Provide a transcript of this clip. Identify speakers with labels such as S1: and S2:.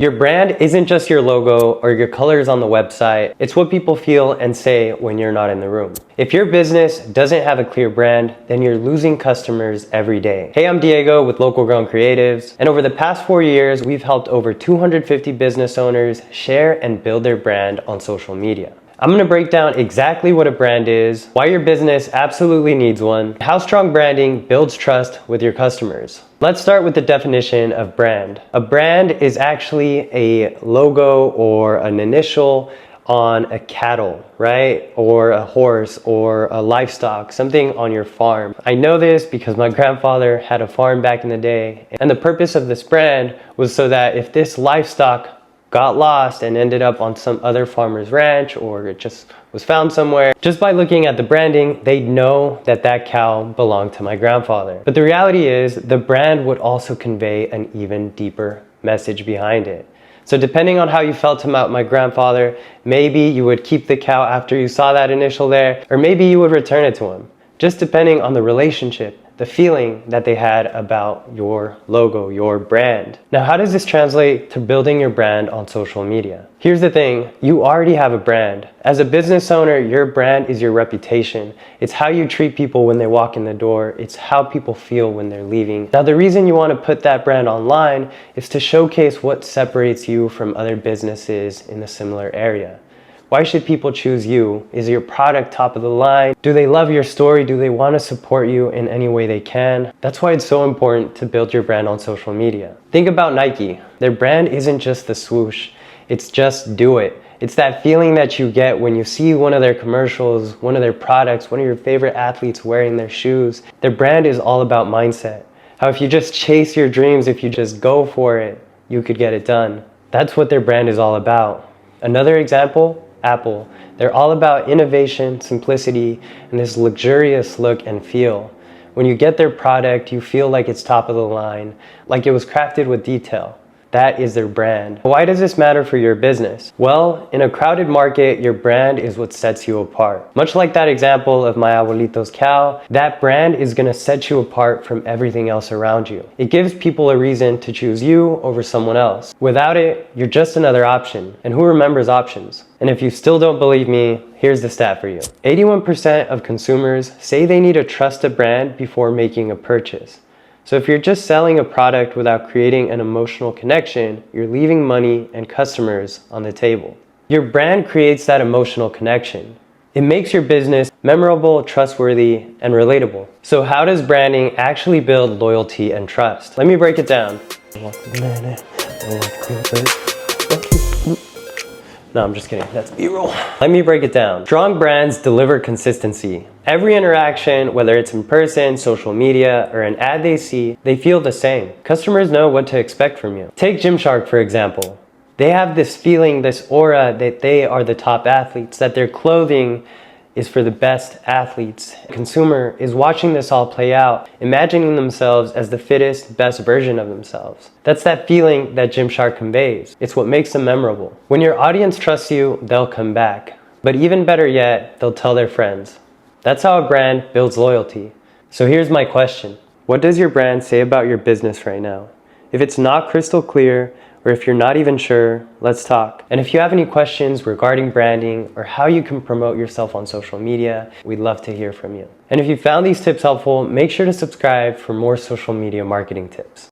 S1: Your brand isn't just your logo or your colors on the website. It's what people feel and say when you're not in the room. If your business doesn't have a clear brand, then you're losing customers every day. Hey, I'm Diego with Local Grown Creatives, and over the past 4 years, we've helped over 250 business owners share and build their brand on social media. I'm going to break down exactly what a brand is, why your business absolutely needs one, how strong branding builds trust with your customers. Let's start with the definition of brand. A brand is actually a logo or an initial on a cattle, right? Or a horse or a livestock, something on your farm. I know this because my grandfather had a farm back in the day, and the purpose of this brand was so that if this livestock got lost and ended up on some other farmer's ranch, or it just was found somewhere, just by looking at the branding, they'd know that that cow belonged to my grandfather. But the reality is, the brand would also convey an even deeper message behind it. So depending on how you felt about my grandfather, maybe you would keep the cow after you saw that initial there, or maybe you would return it to him, just depending on the relationship, the feeling that they had about your logo, your brand. Now, how does this translate to building your brand on social media? Here's the thing, you already have a brand. As a business owner, your brand is your reputation. It's how you treat people when they walk in the door. It's how people feel when they're leaving. Now, the reason you want to put that brand online is to showcase what separates you from other businesses in a similar area. Why should people choose you? Is your product top of the line? Do they love your story? Do they want to support you in any way they can? That's why it's so important to build your brand on social media. Think about Nike. Their brand isn't just the swoosh. It's just do it. It's that feeling that you get when you see one of their commercials, one of their products, one of your favorite athletes wearing their shoes. Their brand is all about mindset. How if you just chase your dreams, if you just go for it, you could get it done. That's what their brand is all about. Another example, Apple. They're all about innovation, simplicity, and this luxurious look and feel. When you get their product, you feel like it's top of the line, like it was crafted with detail. That is their brand. Why does this matter for your business? Well, in a crowded market, your brand is what sets you apart. Much like that example of my abuelito's cow, that brand is gonna set you apart from everything else around you. It gives people a reason to choose you over someone else. Without it, you're just another option. And who remembers options? And if you still don't believe me, here's the stat for you. 81% of consumers say they need to trust a brand before making a purchase. So if you're just selling a product without creating an emotional connection, you're leaving money and customers on the table. Your brand creates that emotional connection. It makes your business memorable, trustworthy, and relatable. So how does branding actually build loyalty and trust? Let me break it down. No, I'm just kidding. That's B-roll. Let me break it down. Strong brands deliver consistency. Every interaction, whether it's in person, social media, or an ad they see, they feel the same. Customers know what to expect from you. Take Gymshark, for example. They have this feeling, this aura that they are the top athletes, that their clothing is for the best athletes. The consumer is watching this all play out, imagining themselves as the fittest, best version of themselves. That's that feeling that Gymshark conveys. It's what makes them memorable. When your audience trusts you, they'll come back. But even better yet, they'll tell their friends. That's how a brand builds loyalty. So here's my question. What does your brand say about your business right now? If it's not crystal clear, or if you're not even sure, let's talk. And if you have any questions regarding branding or how you can promote yourself on social media, we'd love to hear from you. And if you found these tips helpful, make sure to subscribe for more social media marketing tips.